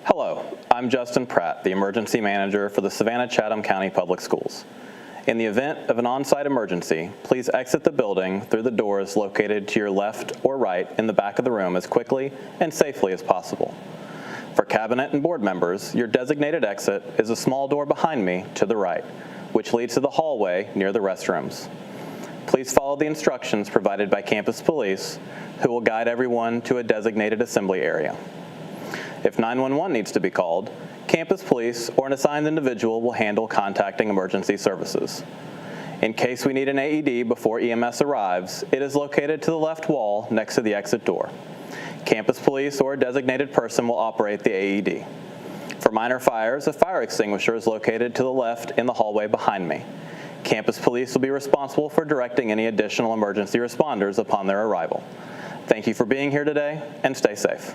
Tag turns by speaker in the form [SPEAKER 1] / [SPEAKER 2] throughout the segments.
[SPEAKER 1] Hello, I'm Justin Pratt, the Emergency Manager for the Savannah-Chatham County Public Schools. In the event of an on-site emergency, please exit the building through the doors located to your left or right in the back of the room as quickly and safely as possible. For Cabinet and Board members, your designated exit is a small door behind me to the right, which leads to the hallway near the restrooms. Please follow the instructions provided by Campus Police, who will guide everyone to a designated assembly area. If 911 needs to be called, Campus Police or an assigned individual will handle contacting emergency services. In case we need an AED before EMS arrives, it is located to the left wall next to the exit door. Campus Police or a designated person will operate the AED. For minor fires, a fire extinguisher is located to the left in the hallway behind me. Campus Police will be responsible for directing any additional emergency responders upon their arrival. Thank you for being here today, and stay safe.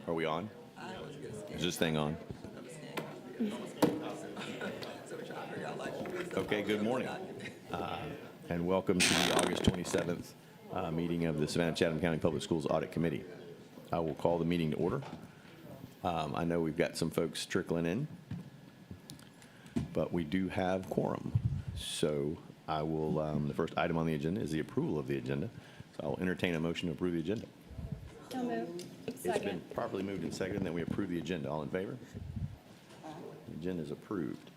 [SPEAKER 2] Are we on? Is this thing on? Okay, good morning. And welcome to the August 27th meeting of the Savannah-Chatham County Public Schools Audit Committee. I will call the meeting to order. I know we've got some folks trickling in, but we do have quorum. So I will, the first item on the agenda is the approval of the agenda. So I'll entertain a motion to approve the agenda.
[SPEAKER 3] So moved.
[SPEAKER 2] It's been properly moved and seconded that we approve the agenda. All in favor? The agenda is approved.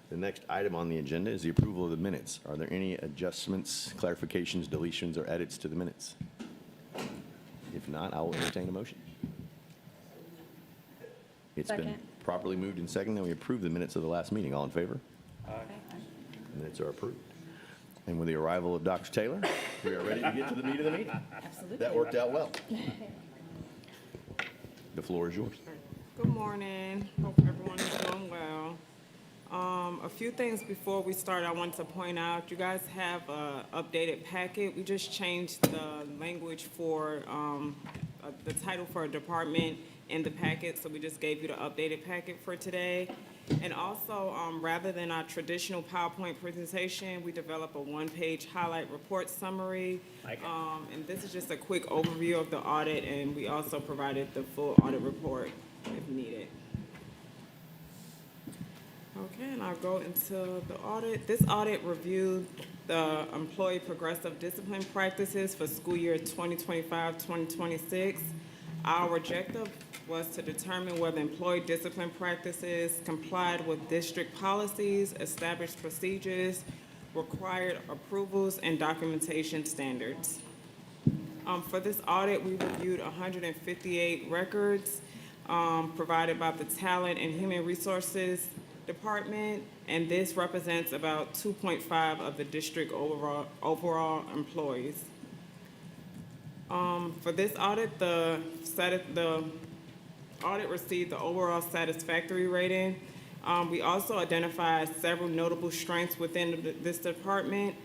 [SPEAKER 2] The next item on the agenda is the approval of the minutes. Are there any adjustments, clarifications, deletions, or edits to the minutes? If not, I will entertain a motion. It's been
[SPEAKER 3] Second.
[SPEAKER 2] properly moved and seconded that we approve the minutes of the last meeting. All in favor? Minutes are approved. And with the arrival of Dr. Taylor, we are ready to get to the meat of the meeting.
[SPEAKER 3] Absolutely.
[SPEAKER 2] That worked out well. The floor is yours.
[SPEAKER 4] Good morning. Hope everyone is doing well. A few things before we start, I wanted to point out, you guys have an updated packet. We just changed the language for the title for a department in the packet, so we just gave you the updated packet for today. And also, rather than our traditional PowerPoint presentation, we develop a one-page highlight report summary. And this is just a quick overview of the audit, and we also provided the full audit report if needed. Okay, and I'll go into the audit. This audit reviewed the employee progressive discipline practices for school year 2025-2026. Our objective was to determine whether employee discipline practices complied with district policies, established procedures, required approvals, and documentation standards. For this audit, we reviewed 158 records provided by the Talent and Human Resources Department, and this represents about 2.5 of the district overall employees. For this audit, the audit received the overall satisfactory rating. We also identified several notable strengths within this department.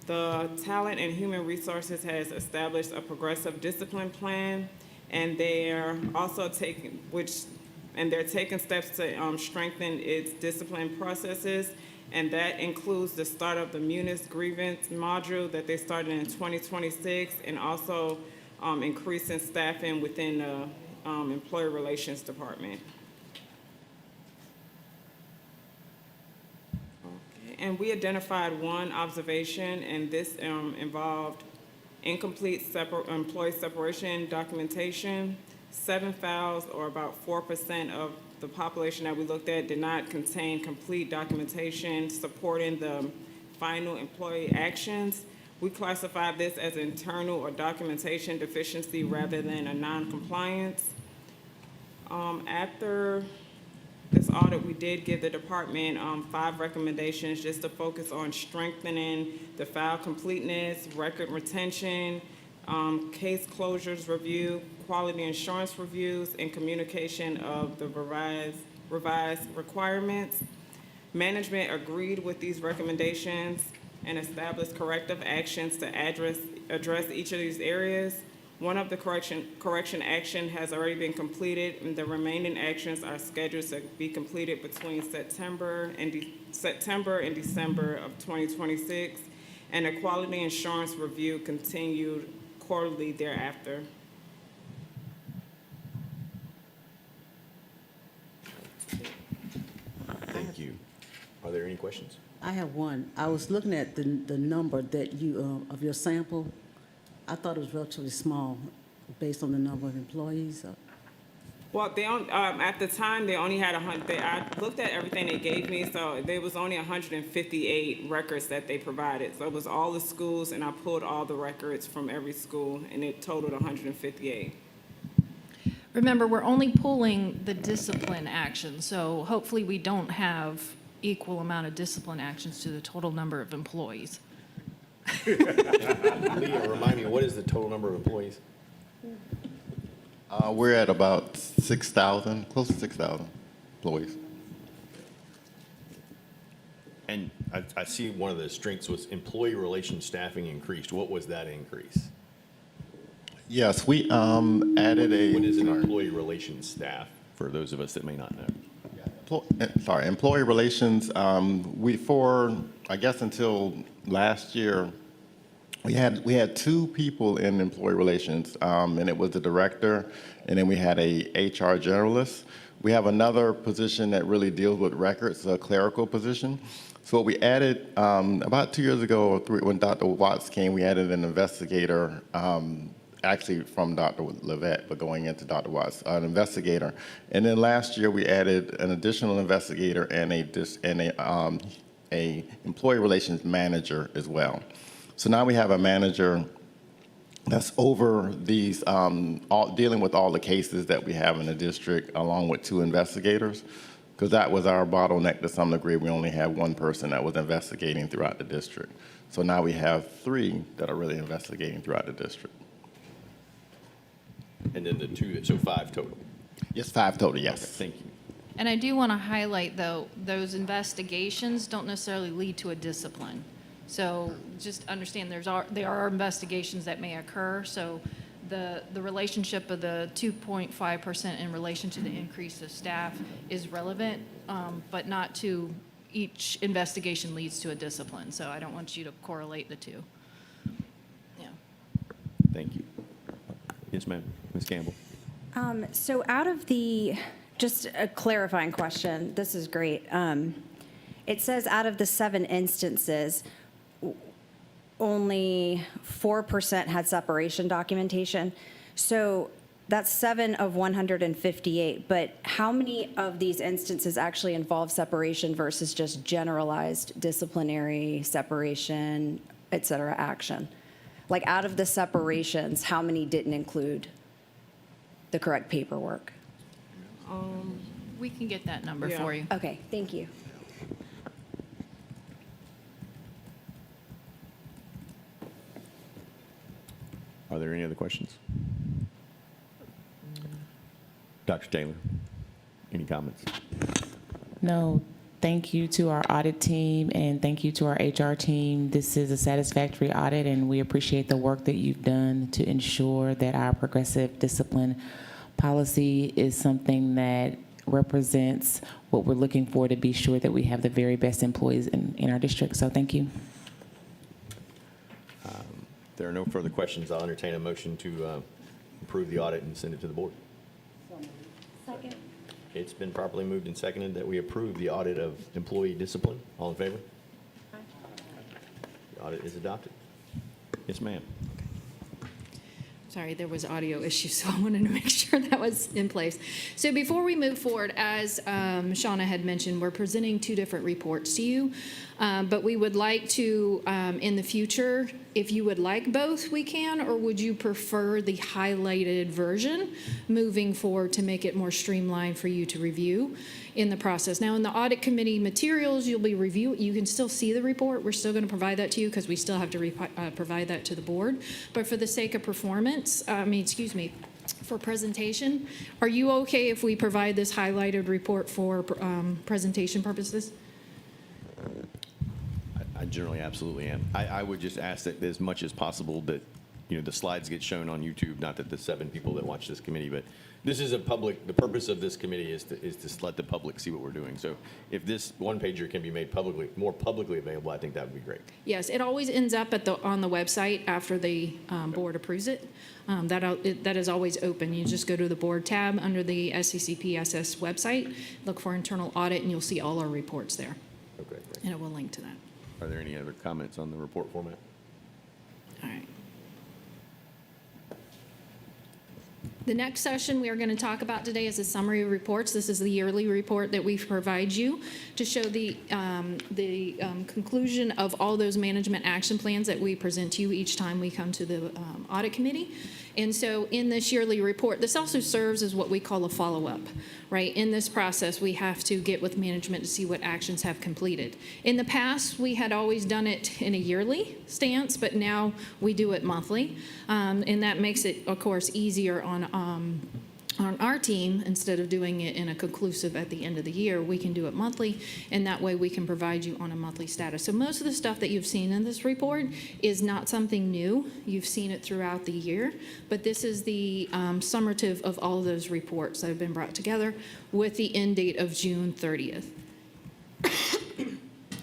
[SPEAKER 4] The Talent and Human Resources has established a progressive discipline plan, and they're also taking steps to strengthen its discipline processes, and that includes the start of the Munis grievance module that they started in 2026, and also increasing staffing within the Employee Relations Department. Okay. And we identified one observation, and this involved incomplete employee separation documentation. 7 files, or about 4% of the population that we looked at, did not contain complete documentation supporting the final employee actions. We classified this as internal or documentation deficiency rather than a non-compliance. After this audit, we did give the department 5 recommendations just to focus on strengthening the file completeness, record retention, case closures review, quality assurance reviews, and communication of the revised requirements. Management agreed with these recommendations and established corrective actions to address each of these areas. One of the correction action has already been completed, and the remaining actions are scheduled to be completed between September and December of 2026, and a quality assurance review continued quarterly thereafter.
[SPEAKER 2] Thank you. Are there any questions?
[SPEAKER 3] I have one. I was looking at the number that you, of your sample. I thought it was relatively small based on the number of employees.
[SPEAKER 4] Well, they at the time, they only had 100. I looked at everything they gave me, so there was only 158 records that they provided. So it was all the schools, and I pulled all the records from every school, and it totaled 158.
[SPEAKER 5] Remember, we're only pulling the discipline action, so hopefully we don't have equal amount of discipline actions to the total number of employees.
[SPEAKER 2] Leah, remind me, what is the total number of employees?
[SPEAKER 6] We're at about 6,000, close to 6,000 employees.
[SPEAKER 2] And I see one of the strengths was employee relations staffing increased. What was that increase?
[SPEAKER 6] Yes, we added a.
[SPEAKER 2] What is an employee relations staff, for those of us that may not know?
[SPEAKER 6] Employee relations, I guess until last year, we had 2 people in employee relations, and it was the director, and then we had a HR generalist. We have another position that really deals with records, a clerical position. So what we added about 2 years ago, or 3, when Dr. Watts came, we added an investigator, actually from Dr. Levette, but going into Dr. Watts, an investigator. And then last year we added an additional investigator and a employee relations manager as well. So now we have a manager that's over these, dealing with all the cases that we have in the district, along with 2 investigators, because that was our bottleneck to some degree. We only had 1 person that was investigating throughout the district. So now we have 3 that are really investigating throughout the district.
[SPEAKER 2] And then the 2, so 5 total.
[SPEAKER 6] Yes, 5 total, yes.
[SPEAKER 2] Okay, thank you.
[SPEAKER 5] And I do want to highlight, though, those investigations don't necessarily lead to a discipline. So just understand there are investigations that may occur, so the relationship of the 2.5% in relation to the increase of staff is relevant, but not to each investigation leads to a discipline. So I don't want you to correlate the two. Yeah.
[SPEAKER 2] Thank you. Yes, ma'am. Ms. Campbell.
[SPEAKER 7] So out of the, just a clarifying question, this is great. It says out of the 7 instances, only 4% had separation documentation. So that's 7 of 158, but how many of these instances actually involve separation versus just generalized disciplinary separation, et cetera, action? Like out of the separations, how many didn't include the correct paperwork?
[SPEAKER 5] We can get that number
[SPEAKER 4] Yeah.
[SPEAKER 5] for you.
[SPEAKER 7] Okay, thank you.
[SPEAKER 2] Are there any other questions? Dr. Taylor, any comments?
[SPEAKER 8] No, thank you to our audit team and thank you to our HR team. This is a satisfactory audit and we appreciate the work that you've done to ensure that our progressive discipline policy is something that represents what we're looking for to be sure that we have the very best employees in our district. So thank you.
[SPEAKER 2] If there are no further questions, I'll entertain a motion to approve the audit and send it to the board.
[SPEAKER 7] Second.
[SPEAKER 2] It's been properly moved and seconded that we approve the audit of employee discipline. All in favor? The audit is adopted. Yes, ma'am.
[SPEAKER 5] Sorry, there was audio issues, so I wanted to make sure that was in place. So before we move forward, as Shauna had mentioned, we're presenting 2 different reports to you. But we would like to, in the future, if you would like both, we can, or would you prefer the highlighted version moving forward to make it more streamlined for you to review in the process? Now, in the audit committee materials, you can still see the report. We're still going to provide that to you because we still have to provide that to the board. But for the sake of for presentation, are you okay if we provide this highlighted report for presentation purposes?
[SPEAKER 2] I generally absolutely am. I would just ask that as much as possible that, the slides get shown on YouTube, not that the 7 people that watch this committee, but this is the purpose of this committee is to let the public see what we're doing. So if this one-pager can be made more publicly available, I think that would be great.
[SPEAKER 5] Yes, it always ends up on the website after the board approves it. That is always open. You just go to the board tab under the SCCPSS website, look for internal audit, and you'll see all our reports there.
[SPEAKER 2] Okay, great.
[SPEAKER 5] And it will link to that.
[SPEAKER 2] Are there any other comments on the report format?
[SPEAKER 5] All right. The next session we are going to talk about today is a summary of reports. This is the yearly report that we provide you to show the conclusion of all those management action plans that we present to you each time we come to the audit committee. And so in this yearly report, this also serves as what we call a follow-up, right? In this process, we have to get with management to see what actions have completed. In the past, we had always done it in a yearly stance, but now we do it monthly. And that makes it, of course, easier on our team. Instead of doing it in a conclusive at the end of the year, we can do it monthly, and that way we can provide you on a monthly status. So most of the stuff that you've seen in this report is not something new. You've seen it throughout the year, but this is the summative of all those reports that have been brought together with the end date of June 30th.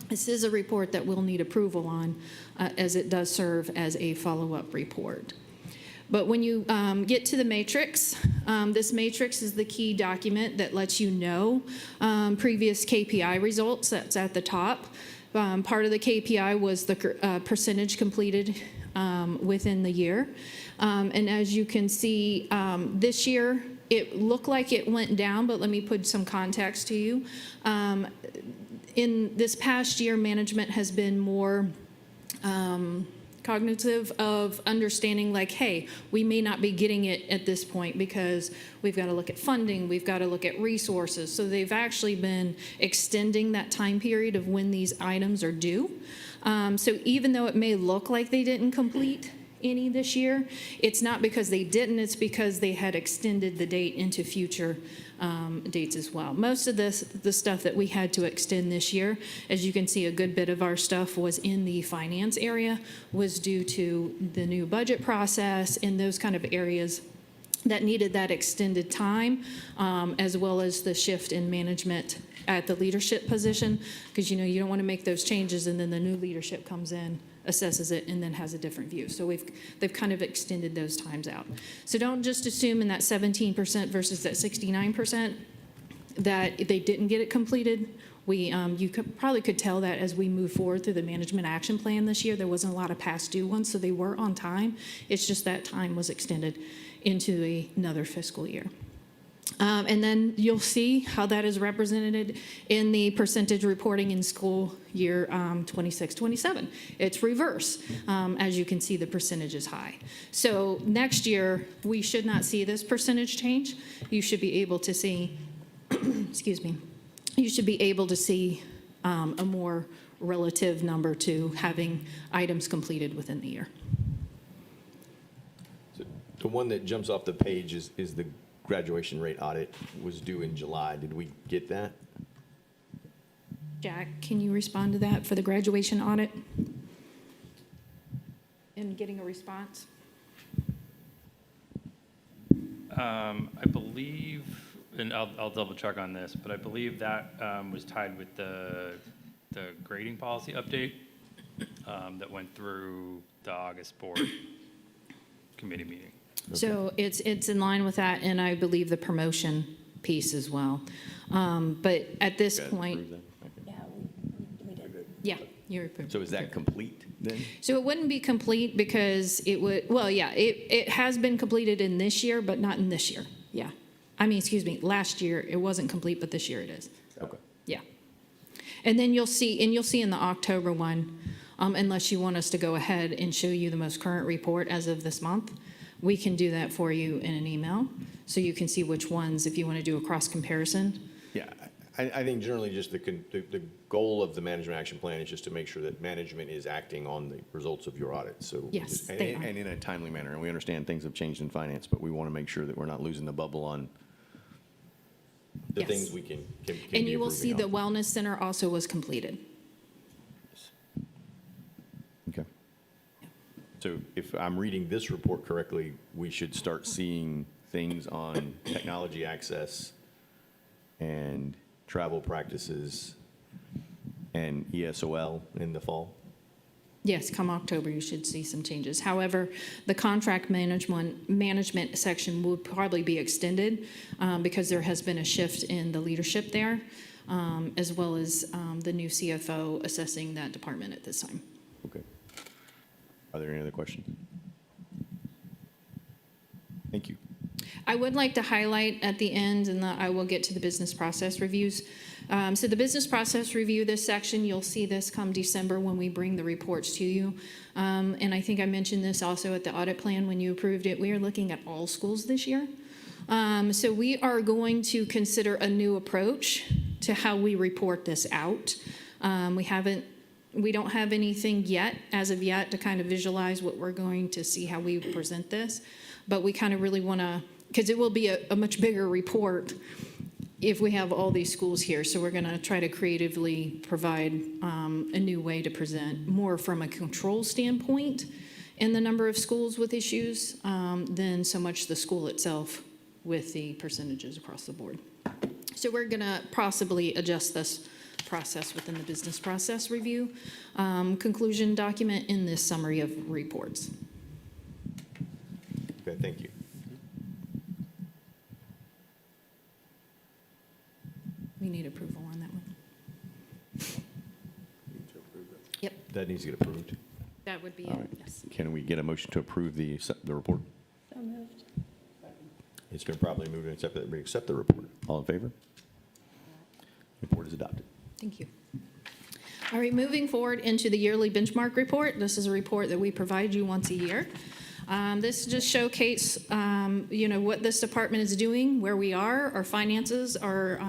[SPEAKER 5] This is a report that we'll need approval on as it does serve as a follow-up report. But when you get to the matrix, this matrix is the key document that lets you know previous KPI results. That's at the top. Part of the KPI was the percentage completed within the year. And as you can see, this year, it looked like it went down, but let me put some context to you. In this past year, management has been more cognitive of understanding like, hey, we may not be getting it at this point because we've got to look at funding, we've got to look at resources. So they've actually been extending that time period of when these items are due. So even though it may look like they didn't complete any this year. It's not because they didn't, it's because they had extended the date into future dates as well. Most of the stuff that we had to extend this year, as you can see, a good bit of our stuff was in the finance area, was due to the new budget process and those kind of areas that needed that extended time, as well as the shift in management at the leadership position, because you don't want to make those changes and then the new leadership comes in, assesses it, and then has a different view. So they've kind of extended those times out. So don't just assume in that 17% versus that 69% that they didn't get it completed. You probably could tell that as we move forward through the management action plan this year. There wasn't a lot of past due ones, so they were on time. It's just that time was extended into another fiscal year. And then you'll see how that is represented in the percentage reporting in school year 26-27. It's reverse. As you can see, the percentage is high. So next year, we should not see this percentage change. You should be able to see, excuse me, you should be able to see a more relative number to having items completed within the year.
[SPEAKER 2] So the one that jumps off the page is the graduation rate audit was due in July. Did we get that?
[SPEAKER 5] Jack, can you respond to that for the graduation audit? And getting a response?
[SPEAKER 9] I believe, and I'll double check on this, but I believe that was tied with the grading policy update that went through the August board committee meeting.
[SPEAKER 5] So it's in line with that, and I believe the promotion piece as well. But at this point,
[SPEAKER 7] Yeah, we did.
[SPEAKER 5] yeah, you're approved.
[SPEAKER 2] So is that complete then?
[SPEAKER 5] So it wouldn't be complete because it would, well, yeah, it has been completed in this year, but not in this year. Yeah. I mean, excuse me, last year it wasn't complete, but this year it is.
[SPEAKER 2] Okay.
[SPEAKER 5] Yeah. And then you'll see in the October one, unless you want us to go ahead and show you the most current report as of this month, we can do that for you in an email, so you can see which ones, if you want to do a cross comparison.
[SPEAKER 2] Yeah, I think generally just the goal of the management action plan is just to make sure that management is acting on the results of your audit, so.
[SPEAKER 5] Yes, they are.
[SPEAKER 2] And in a timely manner, and we understand things have changed in finance, but we want to make sure that we're not losing the bubble on the
[SPEAKER 5] Yes.
[SPEAKER 2] things we can
[SPEAKER 5] And
[SPEAKER 2] be
[SPEAKER 5] you will see the
[SPEAKER 2] improving on.
[SPEAKER 5] wellness center also was completed.
[SPEAKER 2] Okay. So if I'm reading this report correctly, we should start seeing things on technology access and travel practices and ESOL in the fall?
[SPEAKER 5] Yes, come October, you should see some changes. However, the contract management section will probably be extended because there has been a shift in the leadership there, as well as the new CFO assessing that department at this time.
[SPEAKER 2] Okay. Are there any other questions? Thank you.
[SPEAKER 5] I would like to highlight at the end, and I will get to the business process reviews. So the business process review, this section, you'll see this come December when we bring the reports to you. And I think I mentioned this also at the audit plan when you approved it. We are looking at all schools this year. So we are going to consider a new approach to how we report this out. We don't have anything yet, as of yet, to kind of visualize what we're going to see how we present this. But we kind of really want to, because it will be a much bigger report if we have all these schools here. So we're going to try to creatively provide a new way to present more from a control standpoint in the number of schools with issues than so much the school itself with the percentages across the board. So we're going to possibly adjust this process within the business process review conclusion document in this summary of reports.
[SPEAKER 2] Okay, thank you.
[SPEAKER 5] We need approval on that one. Yep,
[SPEAKER 2] That needs to get approved.
[SPEAKER 5] that would be
[SPEAKER 2] All
[SPEAKER 5] it,
[SPEAKER 2] right.
[SPEAKER 5] yes.
[SPEAKER 2] Can we get a motion to approve the report?
[SPEAKER 7] So moved.
[SPEAKER 2] It's been properly moved and accepted that we accept the report. All in favor? Report is adopted.
[SPEAKER 5] Thank you. All right, moving forward into the yearly benchmark report. This is a report that we provide you once a year. This just showcase, what this department is doing, where we are, our finances, our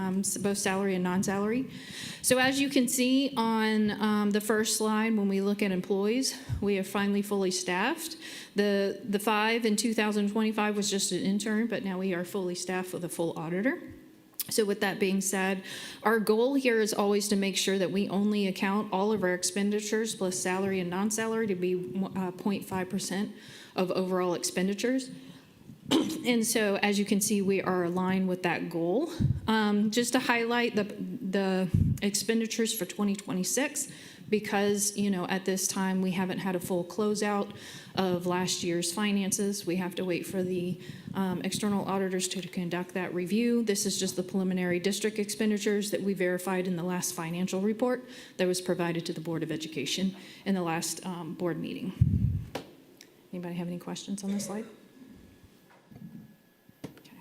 [SPEAKER 5] both salary and non-salary. So as you can see on the first slide, when we look at employees, we are finally fully staffed. The 5 in 2025 was just an intern, but now we are fully staffed with a full auditor. So with that being said, our goal here is always to make sure that we only account all of our expenditures plus salary and non-salary to be 0.5% of overall expenditures. And so as you can see, we are aligned with that goal. Just to highlight the expenditures for 2026, because, at this time, we haven't had a full closeout of last year's finances. We have to wait for the external auditors to conduct that review. This is just the preliminary district expenditures that we verified in the last financial report that was provided to the Board of Education in the last board meeting. Anybody have any questions on this slide? Okay.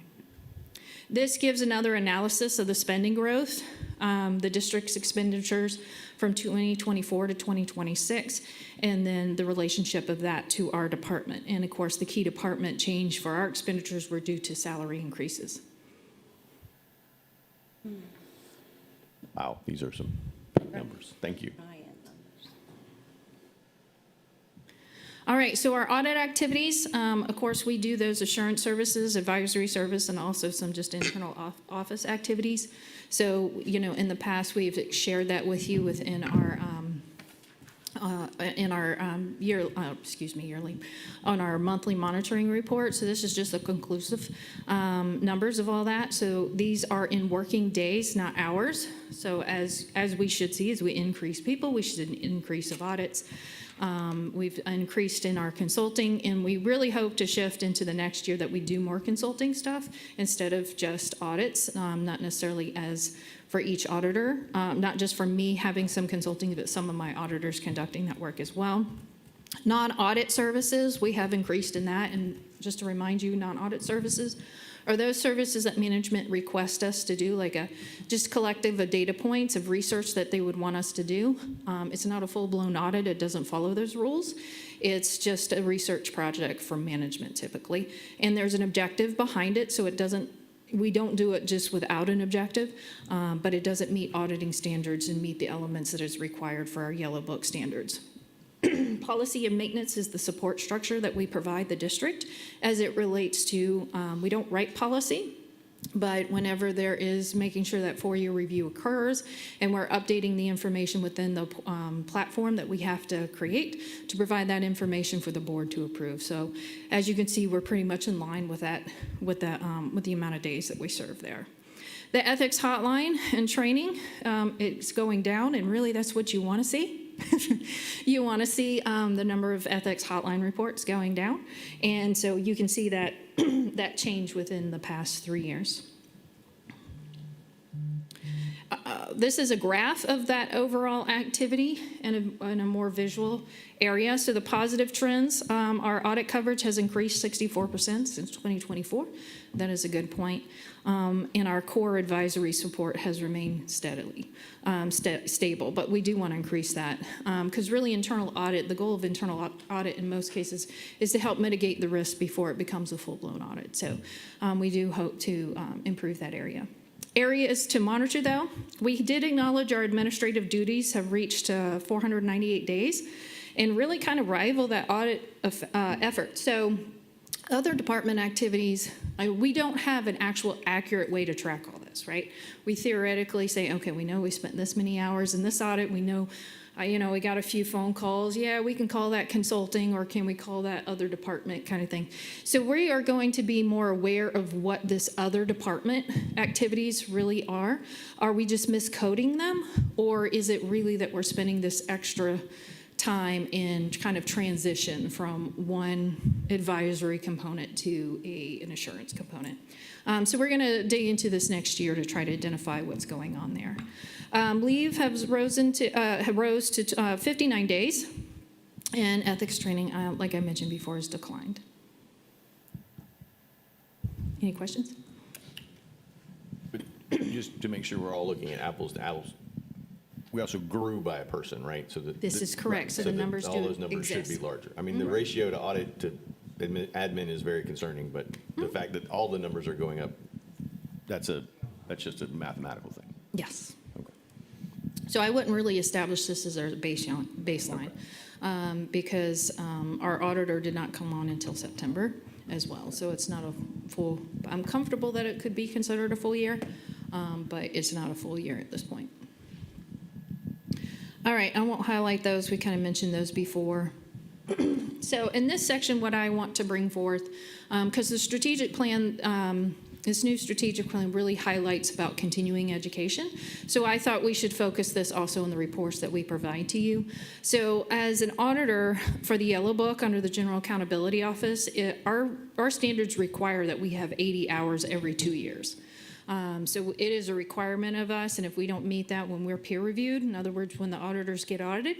[SPEAKER 5] This gives another analysis of the spending growth, the district's expenditures from 2024 to 2026, and then the relationship of that to our department. And of course, the key department change for our expenditures were due to salary increases.
[SPEAKER 2] Wow, these are some big numbers. Thank you.
[SPEAKER 5] All right, so our audit activities, of course, we do those assurance services, advisory service, and also some just internal office activities. So, in the past, we've shared that with you within our yearly, on our monthly monitoring report. So this is just the conclusive numbers of all that. So these are in working days, not hours. So as we should see, as we increase people, we should increase of audits. We've increased in our consulting, and we really hope to shift into the next year that we do more consulting stuff instead of just audits, not necessarily as for each auditor, not just for me having some consulting, but some of my auditors conducting that work as well. Non-audit services, we have increased in that, and just to remind you, non-audit services are those services that management request us to do, like a just collective of data points of research that they would want us to do. It's not a full-blown audit. It doesn't follow those rules. It's just a research project for management typically. And there's an objective behind it, so we don't do it just without an objective, but it doesn't meet auditing standards and meet the elements that is required for our Yellow Book standards. Policy and maintenance is the support structure that we provide the district as it relates to, we don't write policy, but whenever there is making sure that 4-year review occurs and we're updating the information within the platform that we have to create to provide that information for the board to approve. So as you can see, we're pretty much in line with that, with the amount of days that we serve there. The ethics hotline and training, it's going down, and really that's what you want to see. You want to see the number of ethics hotline reports going down. And so you can see that that change within the past 3 years. This is a graph of that overall activity in a more visual area. So the positive trends, our audit coverage has increased 64% since 2024. That is a good point. And our core advisory support has remained steadily stable, but we do want to increase that because really internal audit, the goal of internal audit in most cases is to help mitigate the risk before it becomes a full-blown audit. So we do hope to improve that area. Areas to monitor, though, we did acknowledge our administrative duties have reached 498 days and really kind of rival that audit effort. So other department activities, we don't have an actual accurate way to track all this, right? We theoretically say, okay, we know we spent this many hours in this audit. We know, we got a few phone calls. Yeah, we can call that consulting, or can we call that other department kind of thing. So we are going to be more aware of what this other department activities really are. Are we just miscoding them, or is it really that we're spending this extra time in kind of transition from one advisory component to an assurance component? So we're going to dig into this next year to try to identify what's going on there. Leave has rose to 59 days, and ethics training, like I mentioned before, has declined. Any questions?
[SPEAKER 2] But just to make sure we're all looking at apples to apples, we also grew by a person, right? So
[SPEAKER 5] This is correct. So the numbers
[SPEAKER 2] all
[SPEAKER 5] do
[SPEAKER 2] those numbers should
[SPEAKER 5] exist.
[SPEAKER 2] be larger. I mean, the ratio to audit to admin is very concerning, but the fact that all the numbers are going up, that's just a mathematical thing.
[SPEAKER 5] Yes. So I wouldn't really establish this as our baseline because our auditor did not come on until September as well. So it's not a full, I'm comfortable that it could be considered a full year, but it's not a full year at this point. All right, I won't highlight those. We kind of mentioned those before. So in this section, what I want to bring forth, because the strategic plan, this new strategic plan really highlights about continuing education. So I thought we should focus this also in the reports that we provide to you. So as an auditor for the Yellow Book under the General Accountability Office, our standards require that we have 80 hours every 2 years. So it is a requirement of us, and if we don't meet that when we're peer reviewed, in other words, when the auditors get audited,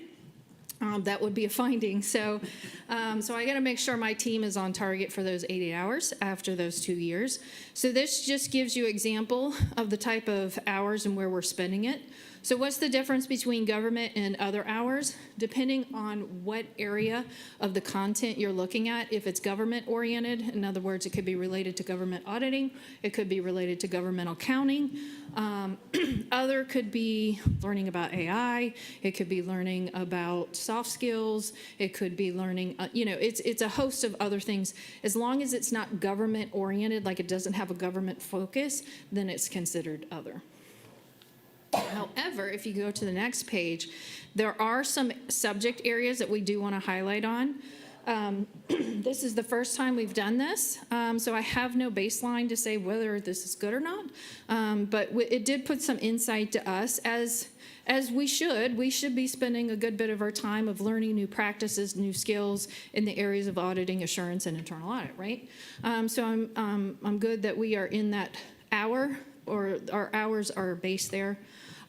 [SPEAKER 5] that would be a finding. So I got to make sure my team is on target for those 80 hours after those 2 years. So this just gives you example of the type of hours and where we're spending it. So what's the difference between government and other hours? Depending on what area of the content you're looking at, if it's government oriented, in other words, it could be related to government auditing, it could be related to governmental accounting. Other could be learning about AI, it could be learning about soft skills, it could be learning, it's a host of other things. As long as it's not government oriented, like it doesn't have a government focus, then it's considered other. However, if you go to the next page, there are some subject areas that we do want to highlight on. This is the first time we've done this, so I have no baseline to say whether this is good or not, but it did put some insight to us as we should be spending a good bit of our time of learning new practices, new skills in the areas of auditing, assurance, and internal audit, right? So I'm good that we are in that hour, or our hours are based there.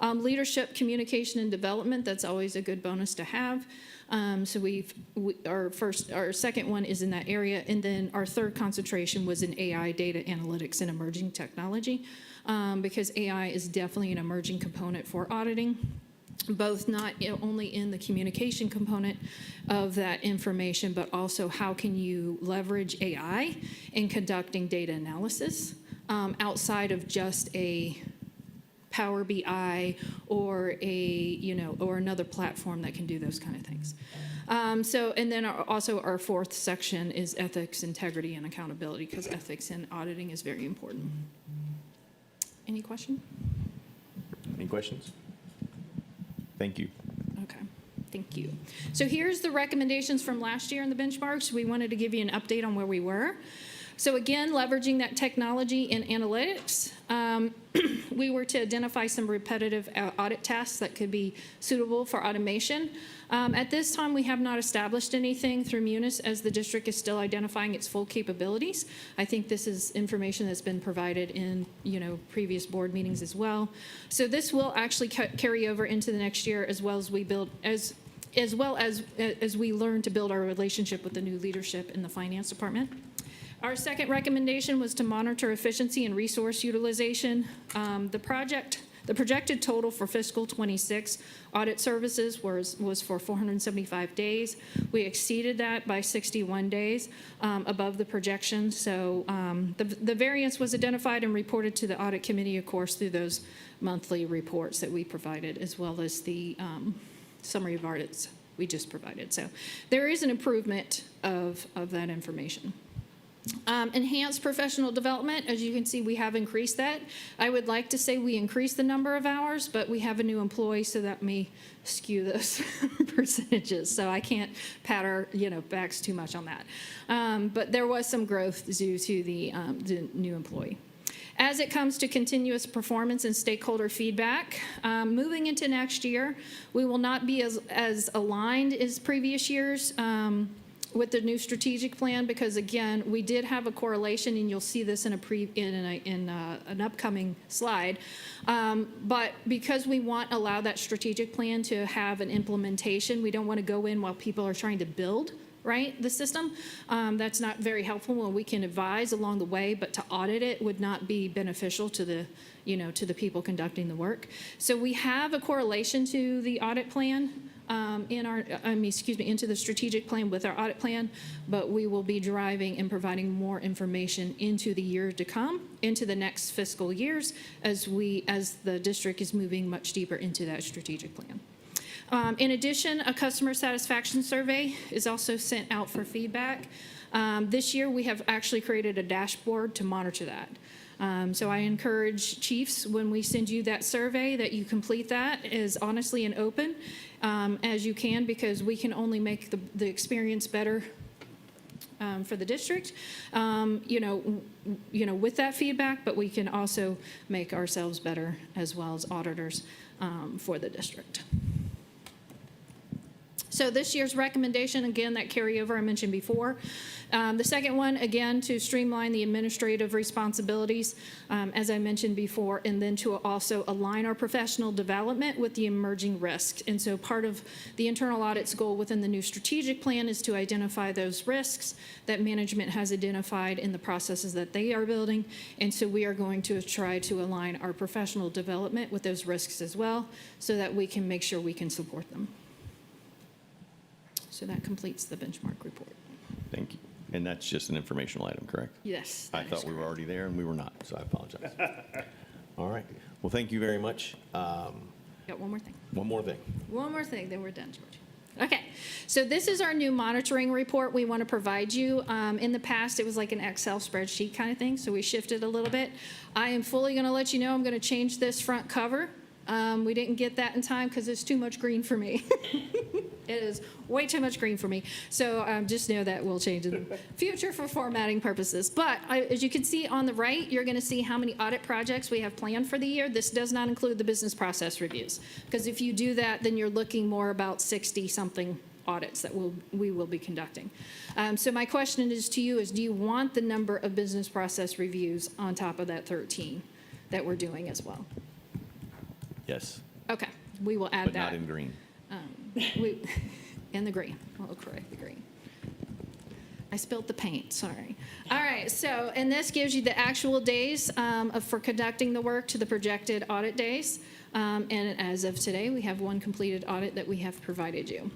[SPEAKER 5] Leadership, communication, and development, that's always a good bonus to have. So our second one is in that area, and then our third concentration was in AI, data analytics, and emerging technology, because AI is definitely an emerging component for auditing, both not only in the communication component of that information, but also how can you leverage AI in conducting data analysis outside of just a Power BI or or another platform that can do those kind of things. And then also our fourth section is ethics, integrity, and accountability, because ethics in auditing is very important. Any question?
[SPEAKER 2] Any questions? Thank you.
[SPEAKER 5] Okay, thank you. So here's the recommendations from last year in the benchmarks. We wanted to give you an update on where we were. So again, leveraging that technology and analytics, we were to identify some repetitive audit tasks that could be suitable for automation. At this time, we have not established anything through Munis, as the district is still identifying its full capabilities. I think this is information that's been provided in previous board meetings as well. So this will actually carry over into the next year, as well as we build as we learn to build our relationship with the new leadership in the finance department. Our second recommendation was to monitor efficiency and resource utilization. The projected total for fiscal -- audit services was for 475 days. We exceeded that by 61 days above the projection. So the variance was identified and reported to the audit committee, of course, through those monthly reports that we provided, as well as the summary of audits we just provided. So there is an improvement of that information. Enhanced professional development, as you can see, we have increased that. I would like to say we increased the number of hours, but we have a new employee, so that may skew those percentages. So I can't pat our backs too much on that. But there was some growth due to the new employee. As it comes to continuous performance and stakeholder feedback, moving into next year, we will not be as aligned as previous years with the new strategic plan, because again, we did have a correlation, and you'll see this in an upcoming slide. But because we allow that strategic plan to have an implementation, we don't want to go in while people are trying to build the system. That's not very helpful when we can advise along the way, but to audit it would not be beneficial to the people conducting the work. So we have a correlation to the audit plan. into the strategic plan with our audit plan, but we will be driving and providing more information into the year to come, into the next fiscal years, as the district is moving much deeper into that strategic plan. In addition, a customer satisfaction survey is also sent out for feedback. This year, we have actually created a dashboard to monitor that. So I encourage chiefs, when we send you that survey, that you complete that as honestly and open as you can, because we can only make the experience better for the district, with that feedback, but we can also make ourselves better as well as auditors for the district. So this year's recommendation, again, that carryover I mentioned before. The second one, again, to streamline the administrative responsibilities, as I mentioned before, and then to also align our professional development with the emerging risks. And so part of the internal audit's goal within the new strategic plan is to identify those risks that management has identified in the processes that they are building. And so we are going to try to align our professional development with those risks as well, so that we can make sure we can support them. So that completes the benchmark report.
[SPEAKER 2] Thank you. And that's just an informational item, correct?
[SPEAKER 5] Yes.
[SPEAKER 2] I thought we were already there, and we were not, so I apologize. All right. Well, thank you very much.
[SPEAKER 5] Got one more thing.
[SPEAKER 2] One more thing.
[SPEAKER 5] One more thing, then we're done, George. Okay, so this is our new monitoring report we want to provide you. In the past, it was like an Excel spreadsheet kind of thing, so we shifted a little bit. I am fully going to let you know I'm going to change this front cover. We didn't get that in time because it's too much green for me. It is way too much green for me. So just know that will change in the future for formatting purposes. But as you can see on the right, you're going to see how many audit projects we have planned for the year. This does not include the business process reviews, because if you do that, then you're looking more about 60-something audits that we will be conducting. So my question is to you is, do you want the number of business process reviews on top of that 13 that we're doing as well?
[SPEAKER 2] Yes,
[SPEAKER 5] Okay, we will add
[SPEAKER 2] but
[SPEAKER 5] that.
[SPEAKER 2] not in green.
[SPEAKER 5] In the green, I'll correct the green. I spilled the paint, sorry. All right, so, and this gives you the actual days for conducting the work to the projected audit days. And as of today, we have one completed audit that we have provided you.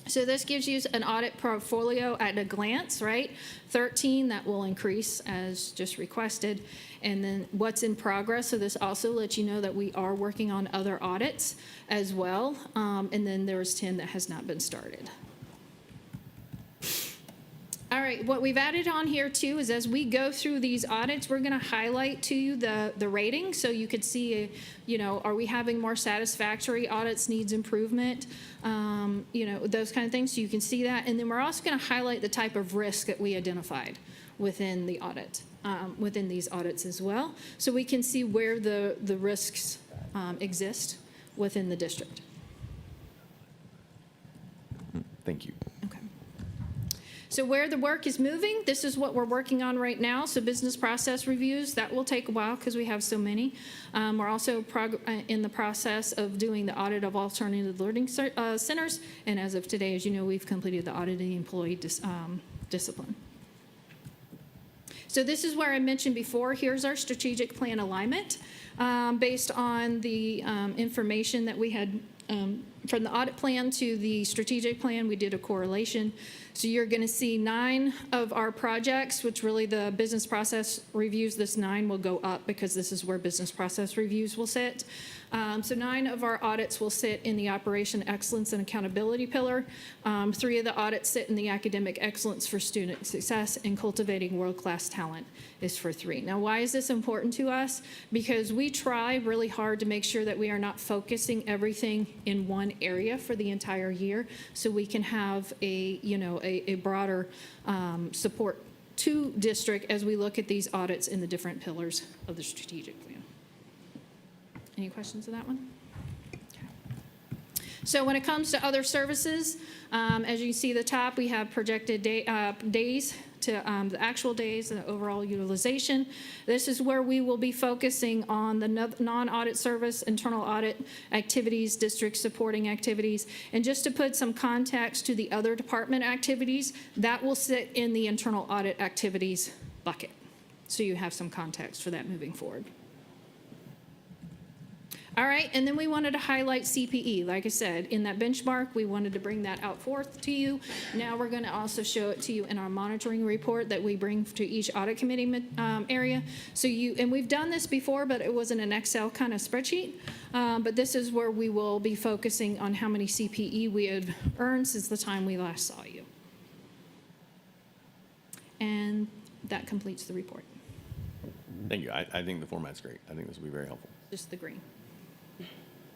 [SPEAKER 5] So this gives you an audit portfolio at a glance, right? 13, that will increase as just requested. And then what's in progress. So this also lets you know that we are working on other audits as well. And then there's 10 that has not been started. All right, what we've added on here too is as we go through these audits, we're going to highlight to you the rating, so you could see, are we having more satisfactory audits, needs improvement, those kind of things, so you can see that. And then we're also going to highlight the type of risk that we identified within the audit, within these audits as well, so we can see where the risks exist within the district.
[SPEAKER 2] Thank you.
[SPEAKER 5] Okay. So where the work is moving, this is what we're working on right now. So business process reviews, that will take a while because we have so many. We're also in the process of doing the audit of alternative learning centers. And as of today, as you know, we've completed the audit of the employee discipline. So this is where I mentioned before, here's our strategic plan alignment. Based on the information that we had from the audit plan to the strategic plan, we did a correlation. So you're going to see 9 of our projects, which really the business process reviews, this 9 will go up because this is where business process reviews will sit. So 9 of our audits will sit in the operation excellence and accountability pillar. 3 of the audits sit in the academic excellence for student success, and cultivating world-class talent is for 3. Now, why is this important to us? Because we try really hard to make sure that we are not focusing everything in one area for the entire year, so we can have a broader support to district as we look at these audits in the different pillars of the strategic plan. Any questions of that one? Okay. So when it comes to other services, as you see at the top, we have projected days to the actual days and the overall utilization. This is where we will be focusing on the non-audit service, internal audit activities, district supporting activities. And just to put some context to the other department activities, that will sit in the internal audit activities bucket. So you have some context for that moving forward. All right, and then we wanted to highlight CPE. Like I said, in that benchmark, we wanted to bring that out forth to you. Now we're going to also show it to you in our monitoring report that we bring to each audit committee area. So and we've done this before, but it wasn't an Excel kind of spreadsheet. But this is where we will be focusing on how many CPE we had earned since the time we last saw you. And that completes the report,
[SPEAKER 2] Thank you. I think the format's great. I think this will be very helpful.
[SPEAKER 5] just the green.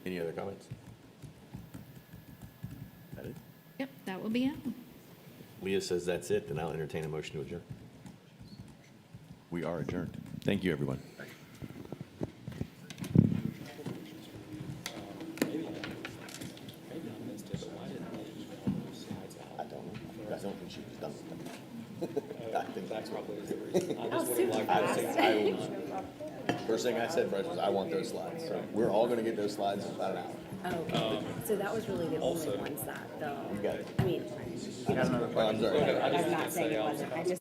[SPEAKER 2] Any other comments? That it?
[SPEAKER 5] Yep, that will be it.
[SPEAKER 2] Leah says that's it, then I'll entertain a motion to adjourn. We are adjourned. Thank you, everyone. I don't think she was done with them. I think that's probably the reason. First thing I said, Bryce, was I want those slides. We're all gonna get those slides in about an hour.
[SPEAKER 10] Okay, so that was really the only ones that, though.
[SPEAKER 2] You got it.
[SPEAKER 10] I mean,
[SPEAKER 2] Oh, I'm sorry.
[SPEAKER 10] I'm not saying it wasn't, I just